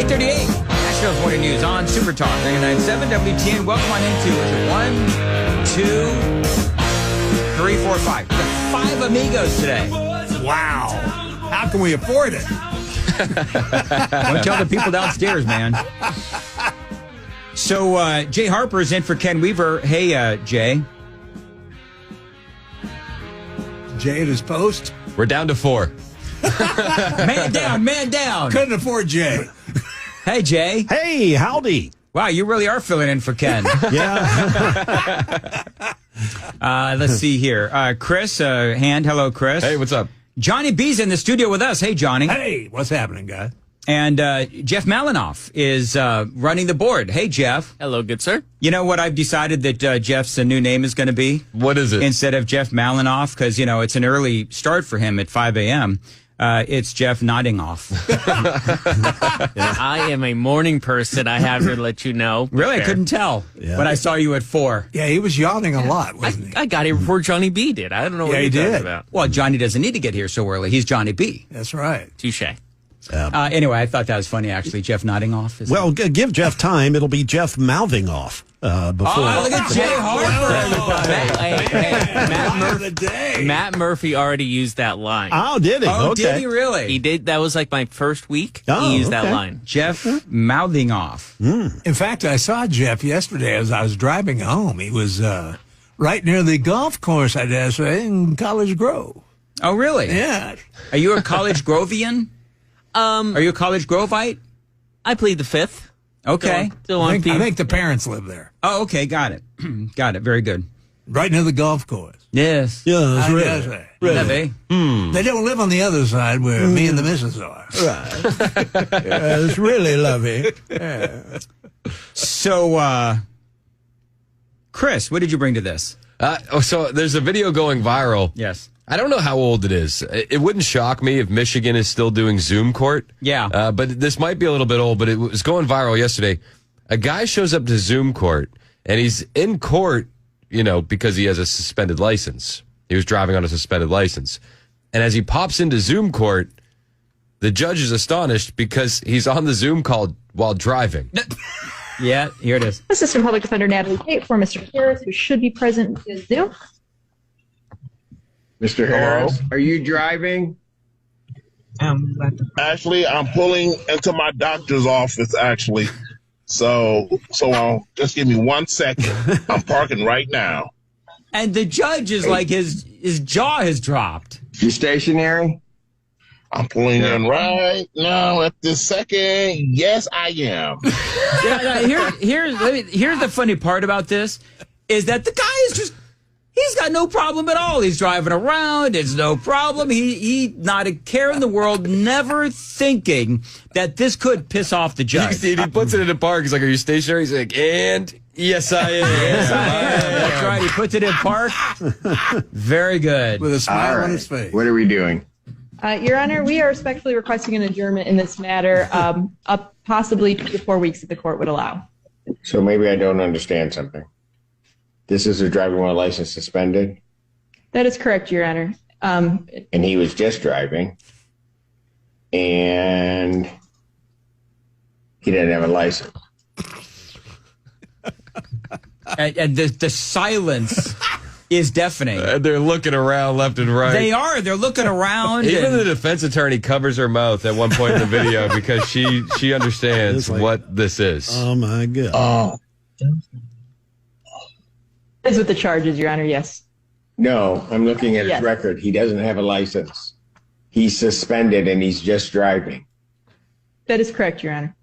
8:38. National Morning News on Super Talk 99.7 WTN. Welcome on into, is it 1, 2, 3, 4, 5? The 5 Amigos today. Wow. How can we afford it? Don't tell the people downstairs, man. So, Jay Harper is in for Ken Weaver. Hey, Jay. Jay at his post. We're down to 4. Man down. Couldn't afford Jay. Hey, Jay. Hey, howdy. Wow, you really are filling in for Ken. Yeah. Let's see here. Chris, hand. Hello, Chris. Hey, what's up? Johnny B's in the studio with us. Hey, Johnny. Hey, what's happening, guys? And Jeff Malinoff is running the board. Hey, Jeff. Hello, good sir. You know what I've decided that Jeff's new name is going to be? What is it? Instead of Jeff Malinoff, because, you know, it's an early start for him at 5 a.m., it's Jeff Nodding Off. I am a morning person. I have to let you know. Really? I couldn't tell when I saw you at 4. Yeah, he was yawning a lot, wasn't he? I got here before Johnny B did. I don't know what he you're did. talking about. Well, Johnny doesn't need to get here so early. He's Johnny B. That's right. Touche. Anyway, I thought that was funny, actually. Jeff Nodding Off. Well, give Jeff time. It'll be Jeff mouthing off before. Oh, look at Jay Harper. Matt Murphy already used that line. Oh, did he? Oh, Okay. did he really? He did. That was like my first week. Oh, He used that okay. line. Jeff Mouthing Off. In fact, I saw Jeff yesterday as I was driving home. He was right near the golf course, I dare say, in College Grove. Oh, really? Yeah. Are you a College Grovian? Are you a College Grovite? I plead the fifth. Okay. Still I on think, people. I think the parents live there. Oh, okay. Got it. Got it. Very good. Right near the golf course. Yes. Yeah, that's I really. dare say. Really? They don't live on the other side where me and the missus are. Right. Yeah, it's really lovely. So, Chris, what did you bring to this? So there's a video going viral. Yes. I don't know how old it is. It wouldn't shock me if Michigan is still doing Zoom court. Yeah. But this might be a little bit old, but it was going viral yesterday. A guy shows up to Zoom court, and he's in court, you know, because he has a suspended license. He was driving on a suspended license. And as he pops into Zoom court, the judge is astonished because he's on the Zoom call while driving. Yeah, here it is. Assistant Public Defender Natalie Tate for Mr. Harris, who should be present via Zoom. Mr. Harris, are you driving? Actually, I'm pulling into my doctor's office, actually. So just give me 1 second. I'm parking right now. And the judge is like, his jaw has dropped. You stationary? I'm pulling in right now at this second. Yes, I am. Here's the funny part about this is that the guy is just, he's got no problem at all. He's driving around. It's no problem. He not a care in the world, never thinking that this could piss off the judge. He puts it in the park. He's like, are you stationary? He's like, and yes, I am. Yes, I am. That's right. He puts it in park. Very good. With a smile All on right. his face. What are we doing? Your Honor, we are respectfully requesting an adjournment in this matter, up possibly 2 to 4 weeks that the court would allow. So maybe I don't understand something. This is a driving while license suspended, That is correct, Your Honor. and he was just driving, and he didn't have a license. And the silence is deafening. And they're looking around left and right. They are. They're looking around. Even and- the defense attorney covers her mouth at one point in the video because she understands It's like- what this is. Oh, my God. That is with the charges, Your Honor, yes. No, I'm looking at Yes. his record. He doesn't have a license. He's suspended, and he's just driving. That is correct, Your Honor.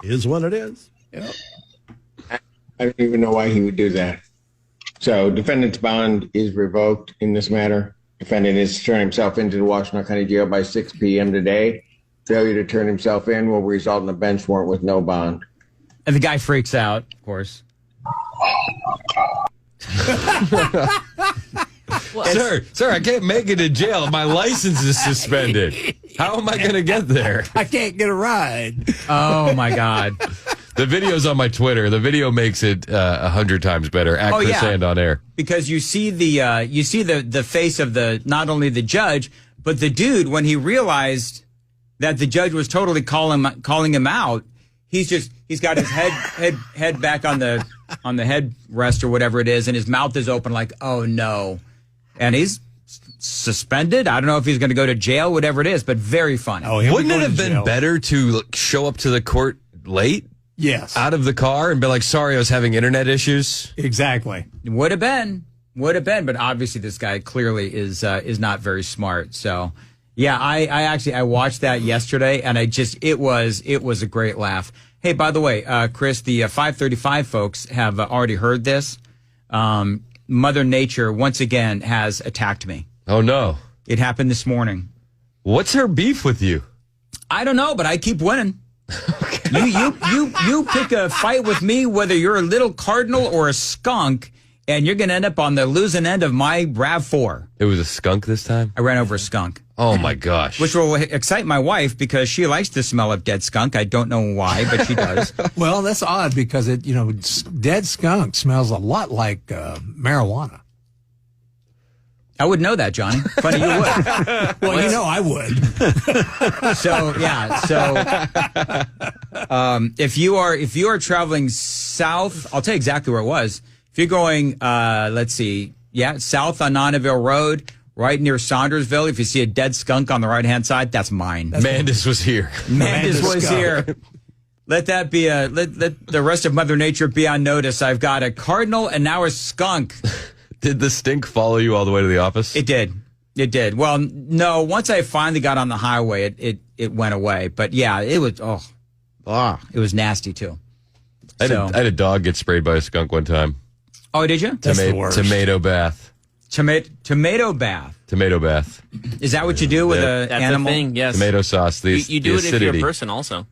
Is what it is. I don't even know why he would do that. So defendant's bond is revoked in this matter. Defendant is to turn himself into the Washington County Jail by 6 p.m. today. Failure to turn himself in will result in a bench warrant with no bond. And the guy freaks out, of course. Sir, I can't make it to jail. My license is suspended. How am I going to get there? I can't get a ride. Oh, my God. The video's on my Twitter. The video makes it 100 times better. At Chris yeah. and on air. Because you see the face of the not only the judge But the dude, when he realized that the judge was totally calling him out, he's got his head back on the headrest or whatever it is, and his mouth is open like, oh no. And he's suspended. I don't know if he's going to go to jail, whatever it is, but very funny. Oh, Wouldn't it have been better to show up to the court late? Yes. Out of the car and be like, sorry, I was having internet issues? Exactly. Would have been, but obviously this guy clearly is not very smart. So, yeah, I watched that yesterday, and it was a great laugh. Hey, by the way, Chris, the 535 folks have already heard this. Mother Nature once again has attacked me. Oh no! It happened this morning. What's her beef with you? I don't know, but I keep winning. Okay. You pick a fight with me, whether you're a little cardinal or a skunk, and you're going to end up on the losing end of my RAV4. It was a skunk this time? I ran over a skunk. Oh, my gosh. Which will excite my wife because she likes the smell of dead skunk. I don't know why, but she does. Well, that's odd because dead skunk smells a lot like marijuana. I would know that, Johnny. Funny you would. Well, I would. If you are traveling south, I'll tell you exactly where it was. If you're going, south on Nonneville Road, right near Saundersville, if you see a dead skunk on the right-hand side, that's mine. Mandis was here. Mandis was here. Let that be let the rest of Mother Nature be on notice. I've got a cardinal and now a skunk. Did the stink follow you all the way to the office? It did. Well, no, once I finally got on the highway, it went away. But yeah, it was, it was nasty too. I had a dog get sprayed by a skunk one time. Oh, did you? That's the worst. Tomato bath. Tomato bath. Tomato bath. Is that what you do with an animal? That's a thing, yes. Tomato sauce. You do it acidity. if you're a person also.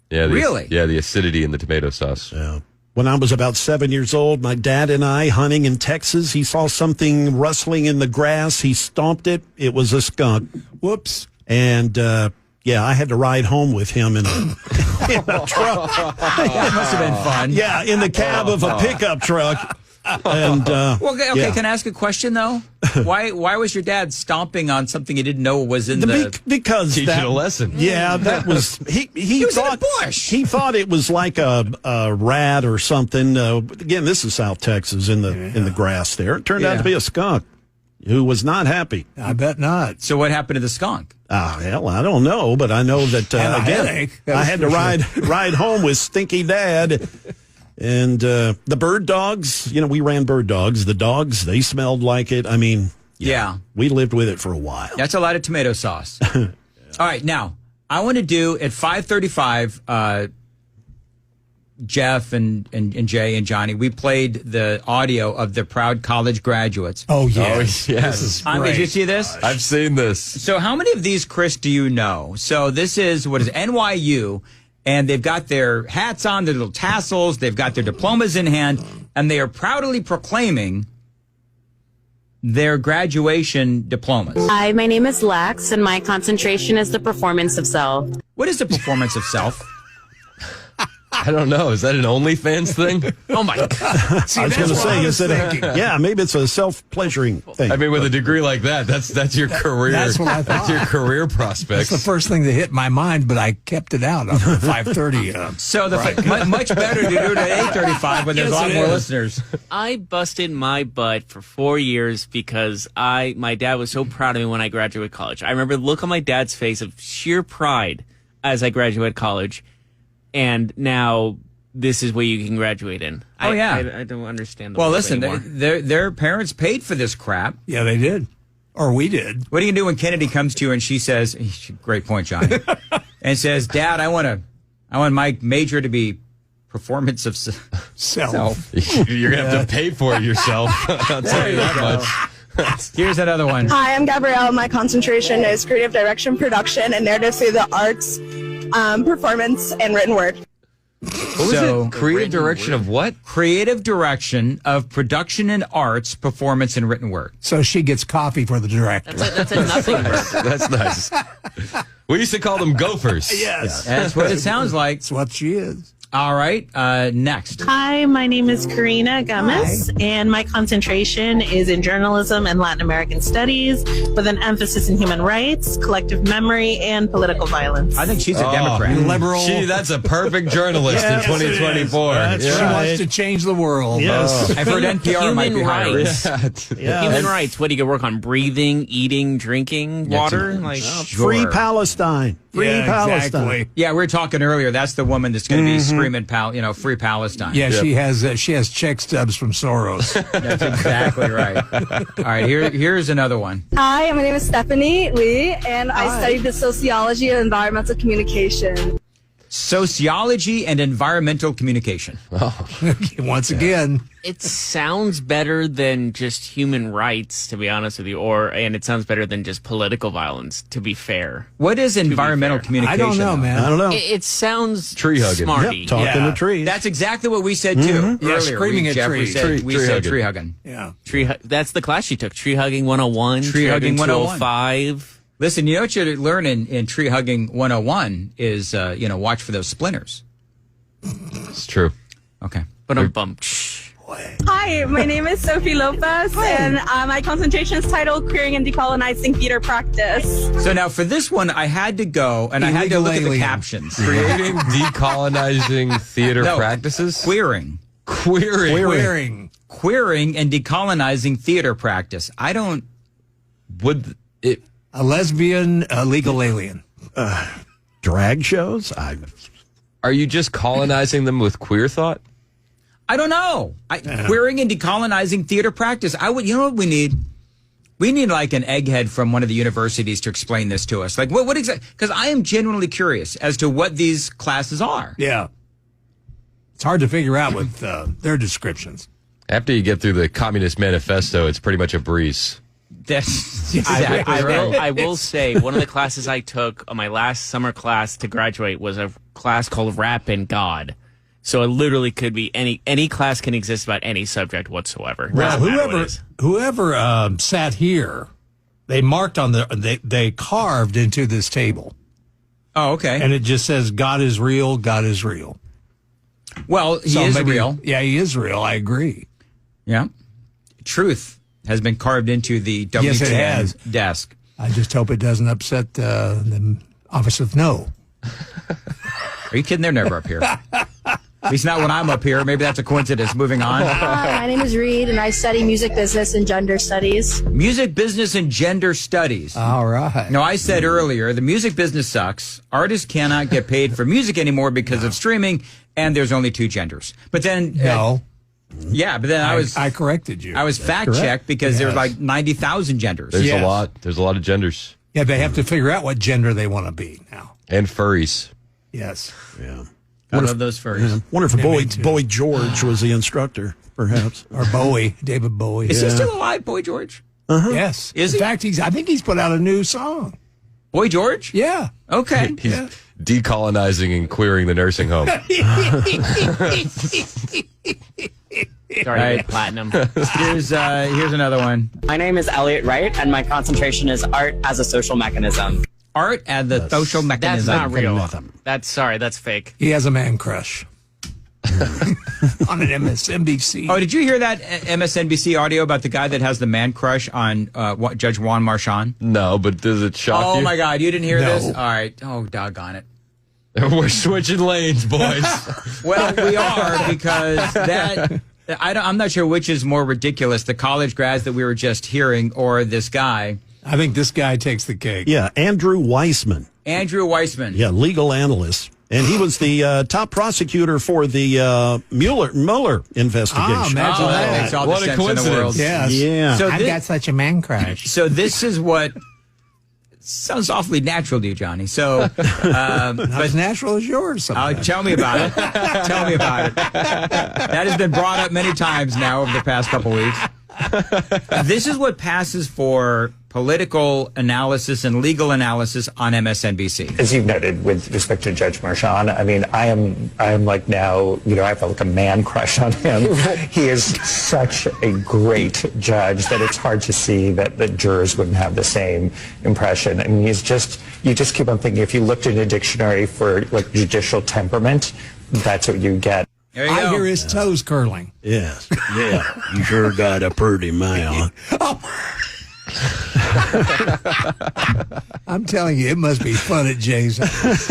Yeah, really? Yeah, the acidity in the tomato sauce. Yeah. When I was about 7 years old, my dad and I hunting in Texas, he saw something rustling in the grass. He stomped it. It was a skunk. Whoops. And, I had to ride home with him in a truck. That must have been fun. Yeah, in the cab of a pickup truck. And okay. Can I ask a question though? Why was your dad stomping on something he didn't know was in the? Because teaching a lesson. Yeah, that was he was thought in a bush. He thought it was like a rat or something. Again, this is South Texas in the grass there. It turned out to be a skunk who was not happy. I bet not. So what happened to the skunk? Hell, I don't know, but I know that again, I had to ride home with Stinky Dad. And the bird dogs, we ran bird dogs. The dogs, they smelled like it. I mean, we lived with it for a while. That's a lot of tomato sauce. All right, now, I want to do at 5:35, Jeff and Jay and Johnny, we played the audio of the Proud College Graduates. Oh, yes. Yes. This is Did great. you see this? I've seen this. So how many of these, Chris, do you know? So this is, NYU, and they've got their hats on, their little tassels, they've got their diplomas in hand, and they are proudly proclaiming their graduation diplomas. Hi, my name is Lex, and my concentration is the performance of self. What is the performance of self? I don't know. Is that an OnlyFans thing? Oh, my God. See, I was going to that's what say, maybe it's a self-pleasuring thing. I mean, with a degree like that, that's your career. That's what I thought. That's your career prospects. That's the first thing that hit my mind, but I kept it out on 5:30. So much better to do it at 8:35 when there's a lot more listeners. I busted my butt for 4 years because my dad was so proud of me when I graduated college. I remember the look on my dad's face of sheer pride as I graduated college. And now this is what you can graduate in. Oh, yeah. I don't understand the Well, word listen, anymore. their parents paid for this crap. Yeah, they did. Or we did. What do you do when Kennedy comes to you and she says, great point, Johnny, and says, Dad, I want my major to be performance of self. You're going to have to pay for it yourself. I'll tell you that much. Here's another one. Hi, I'm Gabrielle. My concentration is creative direction, production, and narrative through the arts, performance, and written word. What was it? Creative direction of what? Creative direction of production and arts, performance, and written word. So she gets coffee for the director. That's a nothing word. That's nice. We used to call them gophers. Yes. That's what it sounds like. That's what she is. All right. Next. Hi, my name is Karina Gomez, and my concentration is in journalism and Latin American studies with an emphasis in human rights, collective memory, and political violence. I think she's a Democrat. Liberal. That's a perfect journalist in 2024. She wants to change the world. Yes. I've heard NPR might be Human hiring. rights. Human rights. What do you can work on? Breathing, eating, drinking water? Free Palestine. Free Palestine. Exactly. Yeah, we were talking earlier. That's the woman that's going to be screaming, free Palestine. Yeah, she has check stubs from Soros. That's exactly right. All right, here's another one. Hi, my name is Stephanie Lee, and I studied the sociology and environmental communication. Sociology and environmental communication. Once again. It sounds better than just human rights, to be honest with you, and it sounds better than just political violence, to be fair. What is environmental communication? I don't know, man. I don't know. It sounds Tree hugging. smarty. Yep, talking to trees. That's exactly what we said too Yeah, earlier. screaming at Jeff, trees. We said tree hugging. Yeah. That's the class she took. Tree hugging 101. Tree hugging 101. 205. Listen, you know what you learn in tree hugging 101 is watch for those splinters. It's true. Okay. But I'm bumped. Hi, my name is Sophie Lopez, and my concentration is titled Queering and Decolonizing Theater Practice. So now for this one, I had to go and I had to look at the captions. Creating decolonizing theater practices? Queering and decolonizing theater practice. I don't. Would it. A lesbian legal alien. Drag shows? Are you just colonizing them with queer thought? I don't know. Queering and decolonizing theater practice. You know what we need? We need like an egghead from one of the universities to explain this to us. Like what exactly? Because I am genuinely curious as to what these classes are. Yeah. It's hard to figure out with their descriptions. After you get through the Communist Manifesto, it's pretty much a breeze. That's exactly right. I will say one of the classes I took on my last summer class to graduate was a class called Rap and God. So it literally could be any class can exist about any subject whatsoever. Well, whoever sat here, they marked on they carved into this table. Oh, okay. And it just says God is real, God is real. Well, he is real. Yeah, he is real. I agree. Yeah. Truth has been carved into the WTN desk. I just hope it doesn't upset the Office of No. Are you kidding? They're never up here. At least not when I'm up here. Maybe that's a coincidence. Moving on. Hi, my name is Reed, and I study music business and gender studies. Music business and gender studies. All right. Now, I said earlier, the music business sucks. Artists cannot get paid for music anymore because of streaming, and there's only two genders. But then... No. Yeah, but then I corrected you. I was fact-checked because there were like 90,000 genders. There's a lot. There's a lot of genders. Yeah, they have to figure out what gender they want to be now. And furries. Yes. Yeah. I love those furries. Yeah. Wonder if Boy George was the instructor, perhaps. Or Bowie, David Bowie. Is he still alive, Boy George? Yes. Is he? In fact, I think he's put out a new song. Boy George? Yeah. Okay. He's decolonizing and queering the nursing home. Sorry, platinum. Here's another one. My name is Elliot Wright, and my concentration is art as a social mechanism. Art as the social mechanism. That's not real. That's fake. He has a man crush on an MSNBC. Oh, did you hear that MSNBC audio about the guy that has the man crush on Judge Juan Marchand? No, but does it shock you? Oh, my God. You didn't hear No. this? All right. Oh, doggone it. We're switching lanes, boys. Well, we are because that... I'm not sure which is more ridiculous, the college grads that we were just hearing or this guy. I think this guy takes the cake. Yeah, Andrew Weissman. Andrew Weissman. Yeah, legal analyst. And he was the top prosecutor for the Mueller investigation. Imagine that makes all the What a sense in the world. coincidence. Yes. Yeah. So I've got such a man crush. So this is what sounds awfully natural to you, Johnny. So, Not as natural as yours. Tell me about it. Tell me about it. That has been brought up many times now over the past couple weeks. This is what passes for political analysis and legal analysis on MSNBC. As you've noted with respect to Judge Marchand, I mean, I am like now, I have like a man crush on him. He is such a great judge that it's hard to see that the jurors wouldn't have the same impression. I mean, you just keep on thinking, if you looked in a dictionary for like judicial temperament, that's what you get. There you I go. hear his toes curling. Yes. Yeah. You sure got a pretty mouth. I'm telling you, it must be fun at Jay's house.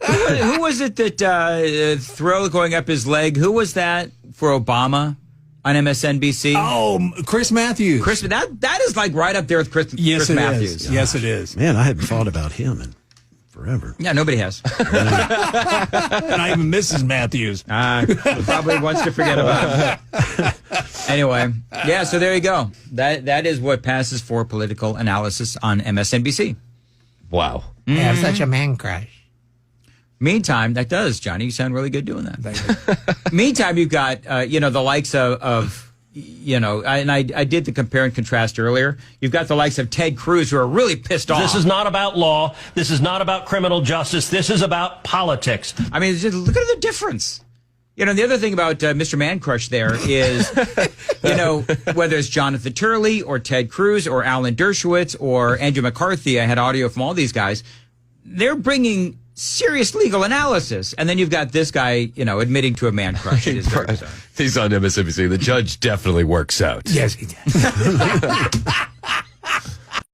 Who was it that throw going up his leg? Who was that for Obama on MSNBC? Oh, Chris Matthews. That is like right up there with Chris Matthews. Yes, it is. Man, I hadn't thought about him in forever. Yeah, nobody has. Not even Mrs. Matthews. Probably wants to forget about him. Anyway, yeah, so there you go. That is what passes for political analysis on MSNBC. Wow. I have such a man crush. Meantime, that does, Johnny. You sound really good doing that. Meantime, you've got, the likes of and I did the compare and contrast earlier. You've got the likes of Ted Cruz who are really pissed off. This is not about law. This is not about criminal justice. This is about politics. I mean, just look at the difference. The other thing about Mr. Man Crush there is, whether it's Jonathan Turley or Ted Cruz or Alan Dershowitz or Andrew McCarthy, I had audio from all these guys. They're bringing serious legal analysis. And then you've got this guy, admitting to a man crush. It is very bizarre. He's on MSNBC. The judge definitely works out. Yes, he does.